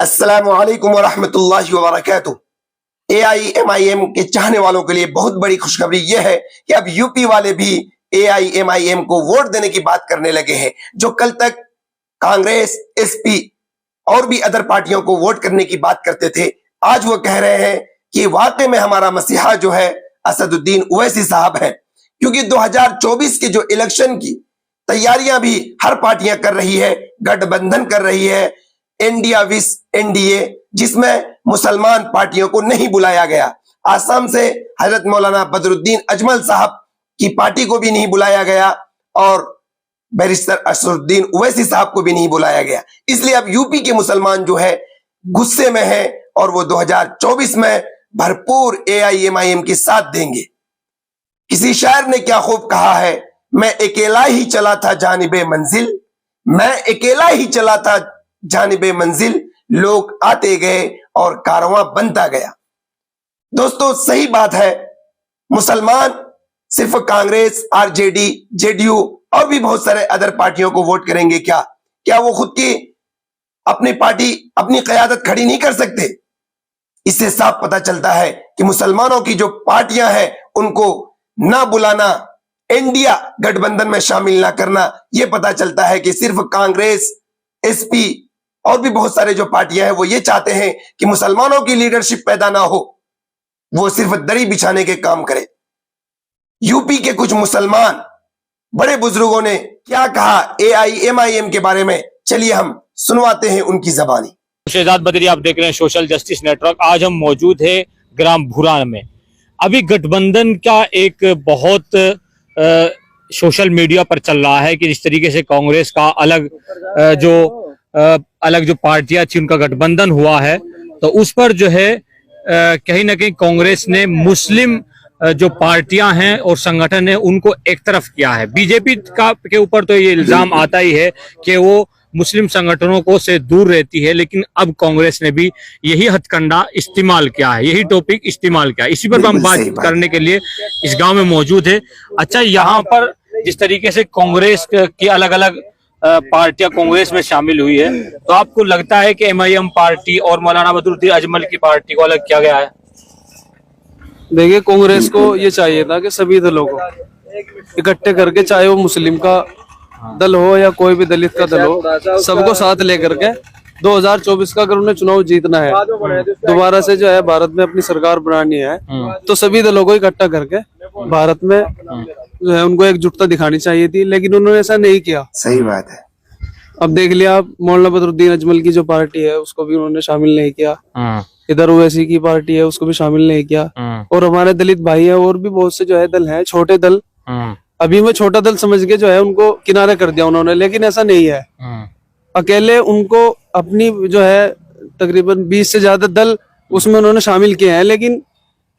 अस्सलामु अलैकुम वरहमतुल्लाहि वबरकातुहू। AIMIM के चाहने वालों के लिए बहुत बड़ी खुशखबरी यह है कि अब यूपी वाले भी AIMIM को वोट देने की बात करने लगे हैं। जो कल तक कांग्रेस, SP और भी अदर पार्टियों को वोट करने की बात करते थे, आज वो कह रहे हैं कि वाकई में हमारा मसीहा जो है असदुद्दीन ओवैसी साहब है। क्योंकि 2024 के जो इलेक्शन की तैयारियां भी हर पार्टियां कर रही है, गठबंधन कर रही है, इंडिया विस NDA, जिसमें मुसलमान पार्टियों को नहीं बुलाया गया। आसाम से हजरत मौलाना बदरुद्दीन अजमल साहब की पार्टी को भी नहीं बुलाया गया और बैरिस्टर असदुद्दीन ओवैसी साहब को भी नहीं बुलाया गया। इसलिए अब यूपी के मुसलमान जो है गुस्से में है और वो 2024 में भरपूर AIMIM के साथ देंगे। किसी शायर ने क्या खूब कहा है, मैं अकेला ही चला था जानिबे मंजिल, मैं अकेला ही चला था जानिबे मंजिल, लोग आते गए और कारवां बनता गया। दोस्तों सही बात है, मुसलमान सिर्फ कांग्रेस, RJD, JDU और भी बहुत सारे अदर पार्टियों को वोट करेंगे क्या? क्या वो खुद की अपनी पार्टी, अपनी क़यादत खड़ी नहीं कर सकते? इससे साफ पता चलता है कि मुसलमानों की जो पार्टियां हैं उनको ना बुलाना, इंडिया गठबंधन में शामिल ना करना, यह पता चलता है कि सिर्फ कांग्रेस, SP और भी बहुत सारे जो पार्टियां हैं वो ये चाहते हैं कि मुसलमानों की लीडरशिप पैदा ना हो, वो सिर्फ दरी बिछाने के काम करे। यूपी के कुछ मुसलमान बड़े बुजुर्गों ने क्या कहा AIMIM के बारे में, चलिए हम सुनवाते हैं उनकी जबानी। शहजाद बदरी, आप देख रहे हैं सोशल जस्टिस नेटवर्क। आज हम मौजूद है ग्राम भूरा में। अभी गठबंधन का एक बहुत सोशल मीडिया पर चल रहा है कि जिस तरीके से कांग्रेस का अलग जो पार्टियां थी उनका गठबंधन हुआ है, तो उस पर जो है कहीं ना कहीं कांग्रेस ने मुस्लिम जो पार्टियां हैं और संगठन है उनको एक तरफ किया है। बीजेपी के ऊपर तो ये इल्जाम आता ही है कि वो मुस्लिम संगठनों को से दूर रहती है, लेकिन अब कांग्रेस ने भी यही हथकंडा इस्तेमाल किया है, यही टॉपिक इस्तेमाल किया है। इसी पर हम बात करने के लिए इस गांव में मौजूद है। अच्छा, यहाँ पर जिस तरीके से कांग्रेस की अलग अलग पार्टियां कांग्रेस में शामिल हुई है, तो आपको लगता है कि MIM पार्टी और मौलाना बदरुद्दीन अजमल की पार्टी को अलग किया गया है? देखिए, कांग्रेस को ये चाहिए था कि सभी दलों को इकट्ठे करके, चाहे वो मुस्लिम का दल हो या कोई भी दलित का दल हो, सबको साथ लेकर के 2024 का अगर उन्हें चुनाव जीतना है, दोबारा से जो है भारत में अपनी सरकार बनानी है, तो सभी दलों को इकट्ठा करके भारत में जो है उनको एकजुटता दिखानी चाहिए थी, लेकिन उन्होंने ऐसा नहीं किया। सही बात है। अब देख लिया आप, मौलाना बदरुद्दीन अजमल की जो पार्टी है उसको भी उन्होंने शामिल नहीं किया, इधर ओवैसी की पार्टी है उसको भी शामिल नहीं किया, और हमारे दलित भाई है और भी बहुत से जो है दल है, छोटे दल, अभी मैं छोटा दल समझ के जो है उनको किनारे कर दिया उन्होंने, लेकिन ऐसा नहीं है। अकेले उनको अपनी जो है तकरीबन 20 से ज्यादा दल उसमें उन्होंने शामिल किए हैं, लेकिन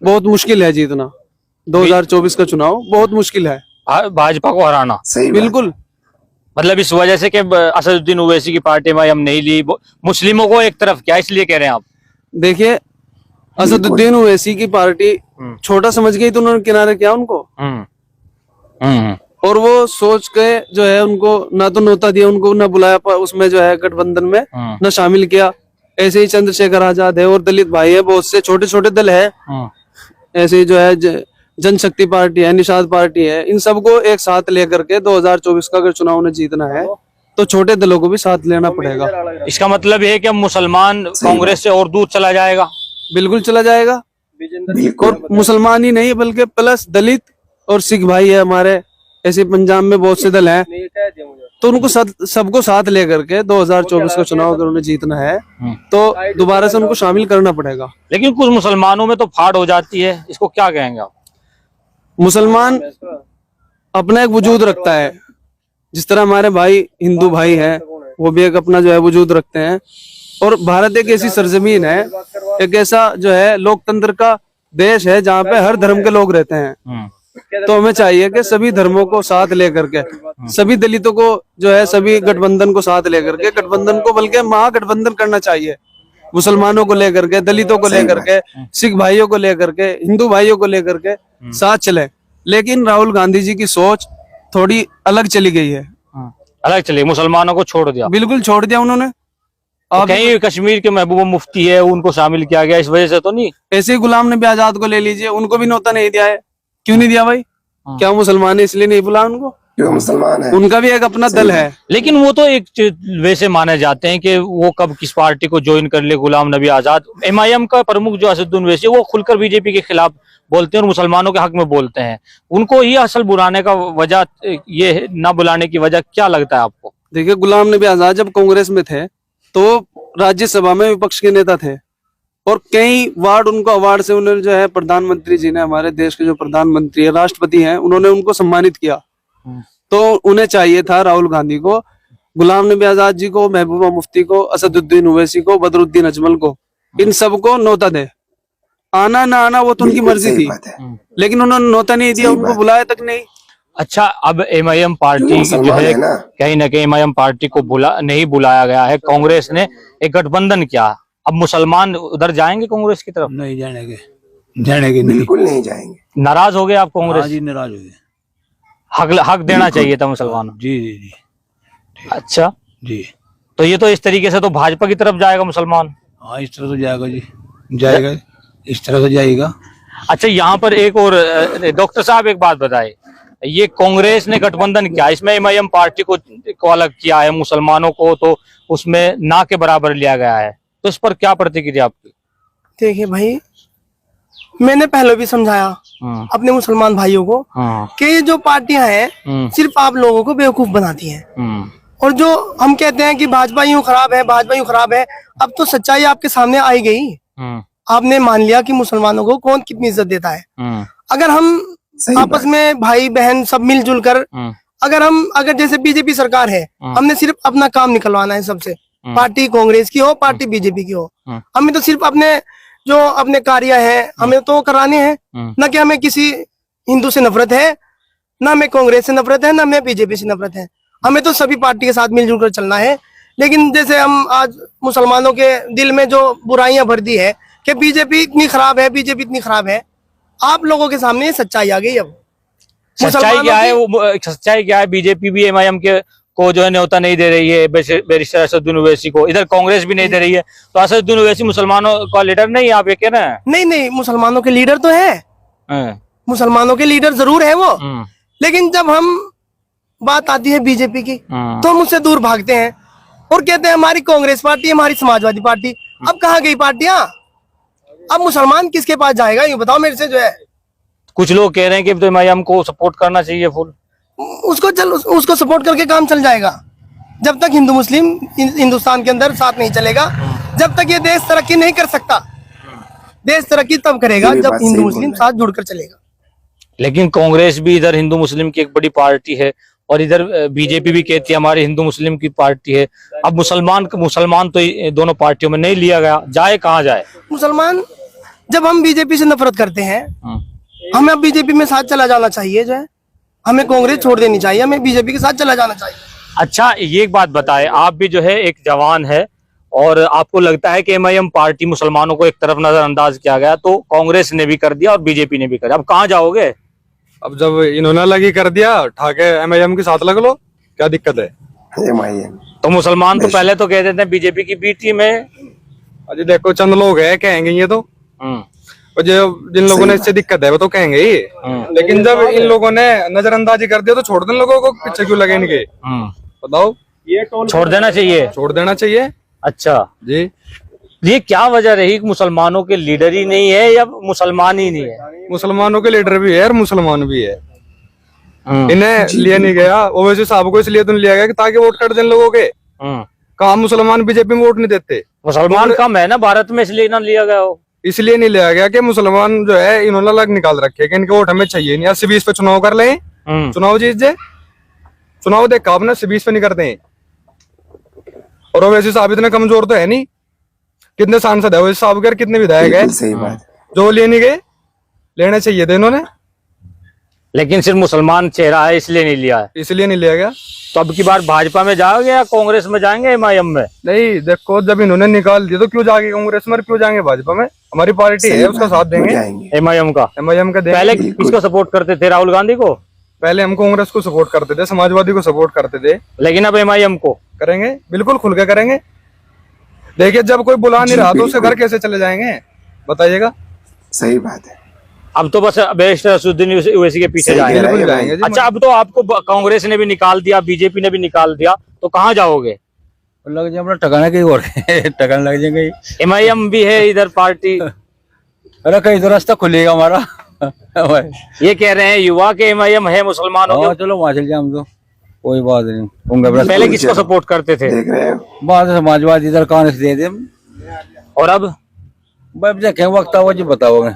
बहुत मुश्किल है जीतना। 2024 का चुनाव बहुत मुश्किल है भाजपा को हराना। बिल्कुल, मतलब इस वजह से कि असदुद्दीन ओवैसी की पार्टी में हम नहीं ली, मुस्लिमों को एक तरफ किया, इसलिए कह रहे हैं आप? देखिए, असदुद्दीन ओवैसी की पार्टी छोटा समझ गई तो उन्होंने किनारे किया उनको, और वो सोच के जो है उनको ना तो न्योता दिया, उनको ना बुलाया उसमें जो है गठबंधन में न शामिल किया। ऐसे ही चंद्रशेखर आजाद है और दलित भाई है, बहुत से छोटे छोटे दल है, ऐसे ही जो है जनशक्ति पार्टी है, निषाद पार्टी है, इन सबको एक साथ लेकर के 2024 का अगर चुनाव ने जीतना है तो छोटे दलों को भी साथ लेना पड़ेगा। इसका मतलब है कि अब मुसलमान कांग्रेस से और दूर चला जाएगा? बिल्कुल चला जाएगा, और मुसलमान ही नहीं बल्कि प्लस दलित और सिख भाई है हमारे, ऐसे पंजाब में बहुत से दल हैं, तो उनको सबको साथ लेकर के 2024 का चुनाव अगर उन्हें जीतना है तो दोबारा से उनको शामिल करना पड़ेगा। लेकिन कुछ मुसलमानों में तो फाड़ हो जाती है, इसको क्या कहेंगे आप? मुसलमान अपना एक वजूद रखता है, जिस तरह हमारे भाई हिंदू भाई हैं वो भी एक अपना जो है वजूद रखते हैं, और भारत एक ऐसी सरजमीन है, एक ऐसा जो है लोकतंत्र का देश है जहाँ पे हर धर्म के लोग रहते हैं। तो हमें चाहिए कि सभी धर्मों को साथ लेकर के, सभी दलितों को जो है, सभी गठबंधन को साथ लेकर के, गठबंधन को बल्कि महागठबंधन करना चाहिए, मुसलमानों को लेकर के, दलितों को लेकर के, सिख भाइयों को लेकर के, हिंदू भाइयों को लेकर के साथ चले। लेकिन राहुल गांधी जी की सोच थोड़ी अलग चली गई है, अलग चली, मुसलमानों को छोड़ दिया, बिल्कुल छोड़ दिया उन्होंने। आप कहीं कश्मीर के महबूबा मुफ्ती है, उनको शामिल किया गया, इस वजह से तो नहीं? ऐसे ही गुलाम नबी आजाद को ले लीजिए, उनको भी न्योता नहीं दिया है। क्यों नहीं दिया भाई? क्या वो मुसलमान है इसलिए नहीं बुला उनको? क्यों मुसलमान है? उनका भी एक अपना दल है। लेकिन वो तो एक वैसे माने जाते हैं कि वो कब किस पार्टी को ज्वाइन कर ले। गुलाम नबी आजाद, एमआईएम का प्रमुख जो असदुद्दीन ओवैसी, वो खुलकर बीजेपी के खिलाफ बोलते हैं और मुसलमानों के हक में बोलते हैं। उनको ही असल बुलाने का वजह, ये ना बुलाने की वजह क्या लगता है आपको? देखिए, गुलाम नबी आजाद जब कांग्रेस में थे तो राज्यसभा में विपक्ष के नेता थे और कई वार्ड, उनको अवार्ड से उन्होंने जो है प्रधानमंत्री जी ने, हमारे देश के जो प्रधानमंत्री है, राष्ट्रपति हैं, उन्होंने उनको सम्मानित किया। तो उन्हें चाहिए था, राहुल गांधी को, गुलाम नबी आजाद जी को, महबूबा मुफ्ती को, असदुद्दीन ओवैसी को, बदरुद्दीन अजमल को, इन सबको न्योता दे। आना ना आना वो तो उनकी मर्जी थी, लेकिन उन्होंने न्योता नहीं दिया, उनको बुलाया तक नहीं। अच्छा, अब एमआईएम पार्टी जो है, कहीं ना कहीं एमआईएम पार्टी को नहीं बुलाया गया है। कांग्रेस ने एक गठबंधन किया, अब मुसलमान उधर जाएंगे कांग्रेस की तरफ? नहीं जानेंगे, जानेंगे नहीं, बिल्कुल नहीं जाएंगे। नाराज हो गए आप कांग्रेस? जी नाराज हो गए। हक देना चाहिए था मुसलमानों। जी जी जी। अच्छा जी, तो ये तो इस तरीके से तो भाजपा की तरफ जाएगा मुसलमान। हाँ इस तरह तो जाएगा जी, जाएगा, इस तरह से जाएगा। अच्छा, यहाँ पर एक और डॉक्टर साहब एक बात बताए, ये कांग्रेस ने गठबंधन किया, इसमें एमआईएम पार्टी को अलग किया है, मुसलमानों को तो उसमें ना के बराबर लिया गया है, तो इस पर क्या प्रतिक्रिया आपकी? देखिए भाई, मैंने पहले भी समझाया अपने मुसलमान भाइयों को कि ये जो पार्टियां हैं सिर्फ आप लोगों को बेवकूफ बनाती हैं। और जो हम कहते हैं कि भाजपा यूं खराब है, भाजपा यूं खराब है, अब तो सच्चाई आपके सामने आई गई। आपने मान लिया कि मुसलमानों को कौन कितनी इज्जत देता है। अगर हम आपस में भाई बहन सब मिलजुल कर, अगर जैसे बीजेपी सरकार है, हमने सिर्फ अपना काम निकलवाना है सबसे, पार्टी कांग्रेस की हो, पार्टी बीजेपी की हो, हमें तो सिर्फ अपने कार्य है हमें तो कराने हैं। न कि हमें किसी हिंदू से नफरत है, न हमें कांग्रेस से नफरत है, न हमें बीजेपी से नफरत है। हमें तो सभी पार्टी के साथ मिलजुल कर चलना है। लेकिन जैसे हम आज मुसलमानों के दिल में जो बुराइयां भर दी है कि बीजेपी इतनी खराब है, बीजेपी इतनी खराब है, आप लोगों के सामने ये सच्चाई आ गई। अब सच्चाई क्या है? वो सच्चाई क्या है? बीजेपी भी एमआईएम को जो है न्योता नहीं दे रही है, बैरिस्टर असदुद्दीन ओवैसी को, इधर कांग्रेस भी नहीं दे रही है, तो असदुद्दीन ओवैसी मुसलमानों का लीडर नहीं है, आप ये कह रहे हैं? नहीं, मुसलमानों के लीडर तो है, मुसलमानों के लीडर जरूर है वो, लेकिन जब हम बात आती है बीजेपी की तो हम उससे दूर भागते हैं और कहते हैं हमारी कांग्रेस पार्टी, हमारी समाजवादी पार्टी। अब कहाँ गई पार्टियां? अब मुसलमान किसके पास जाएगा, ये बताओ मेरे से। जो है कुछ लोग कह रहे हैं कि तो एमआईएम को सपोर्ट करना चाहिए फुल, उसको सपोर्ट करके काम चल जाएगा। जब तक हिंदू मुस्लिम हिंदुस्तान के अंदर साथ नहीं चलेगा, जब तक ये देश तरक्की नहीं कर सकता। देश तरक्की तब करेगा जब हिंदू मुस्लिम साथ जुड़कर चलेगा। लेकिन कांग्रेस भी इधर हिंदू मुस्लिम की एक बड़ी पार्टी है और इधर बीजेपी भी कहती है हमारी हिंदू मुस्लिम की पार्टी है। अब मुसलमान तो दोनों पार्टियों में नहीं लिया गया, जाए कहाँ जाए मुसलमान? जब हम बीजेपी से नफरत करते हैं, हमें अब बीजेपी में साथ चला जाना चाहिए। जो है हमें कांग्रेस छोड़ देनी चाहिए, हमें बीजेपी के साथ चला जाना चाहिए। अच्छा, ये एक बात बताए, आप भी जो है एक जवान है और आपको लगता है कि एमआईएम पार्टी मुसलमानों को एक तरफ नजरअंदाज किया गया, तो कांग्रेस ने भी कर दिया और बीजेपी ने भी कर दिया, अब कहाँ जाओगे? अब जब इन्होंने अलग ही कर दिया, ठाके एमआईएम के साथ लग लो, क्या दिक्कत है? एमआईएम तो मुसलमान तो पहले तो कहते थे बीजेपी की बी टीम है। अजी देखो, चंद लोग है कहेंगे ये तो, और जो जिन लोगों ने इससे दिक्कत है वो तो कहेंगे ही। लेकिन जब इन लोगों ने नजरअंदाजी कर दिया तो छोड़ दें लोगों को, पीछे क्यों लगे इनके? बताओ, छोड़ देना चाहिए, छोड़ देना चाहिए। अच्छा जी, ये क्या वजह रही कि मुसलमानों के लीडर ही नहीं है या मुसलमान ही नहीं है? मुसलमानों के लीडर भी है और मुसलमान भी है। इन्हें लिया नहीं गया ओवैसी साहब को, इसलिए तो लिया गया कि ताकि वोट कर दें लोगों के। कहा मुसलमान बीजेपी में वोट नहीं देते, मुसलमान कम है ना भारत में, इसलिए ना लिया गया हो। इसलिए नहीं लिया गया कि मुसलमान जो है इन्होंने अलग निकाल रखे कि इनके वोट हमें चाहिए नहीं। 80-20 पे चुनाव कर ले, चुनाव जीत जाए, चुनाव देखा आपने, 80-20 पे नहीं करते हैं। और ओवैसी साहब इतने कमजोर तो है नहीं, कितने सांसद है ओवैसी साहब के, कितने विधायक है, सही बात, जो लिए नहीं गए, लेने चाहिए थे इन्होंने। लेकिन सिर्फ मुसलमान चेहरा है इसलिए नहीं लिया है, इसलिए नहीं लिया गया। तो अब की बार भाजपा में जाओगे या कांग्रेस में जाएंगे, एमआईएम में? नहीं, देखो जब इन्होंने निकाल दिया तो क्यों जाएंगे कांग्रेस में, क्यों जाएंगे भाजपा में? हमारी पार्टी है, उसका साथ देंगे, एमआईएम का देंगे। पहले किसको सपोर्ट करते थे? राहुल गांधी को? पहले हम कांग्रेस को सपोर्ट करते थे, समाजवादी को सपोर्ट करते थे, लेकिन अब एमआईएम को करेंगे, बिल्कुल खुल के करेंगे। देखिए जब कोई बुला नहीं जी, रहा तो उसके घर बिल्कुल। कैसे चले जाएंगे बताइएगा। सही बात है। अब तो बस बैरिस्टर असदुद्दीन ओवैसी के पीछे सही कह जाएंगे। रहे हैं बिल्कुल भाई। जाएंगे जी। अच्छा, अब तो आपको कांग्रेस ने भी निकाल दिया, बीजेपी ने भी निकाल दिया, तो कहाँ जाओगे? लग जाए अपना टकाने कहीं और टकाने लग जाएंगे। एमआईएम भी है इधर पार्टी, अरे कहीं तो रास्ता खुलेगा हमारा। ये कह रहे हैं युवा के एमआईएम है मुसलमानों हाँ के। चलो वहां चल जाए, हम तो कोई बात नहीं। उनका अपना पहले किसको सपोर्ट करते थे देख रहे हैं बात है, समाजवादी इधर कांग्रेस दे दे। और अब? भाई देखें वक्त आओ जी बताओगे।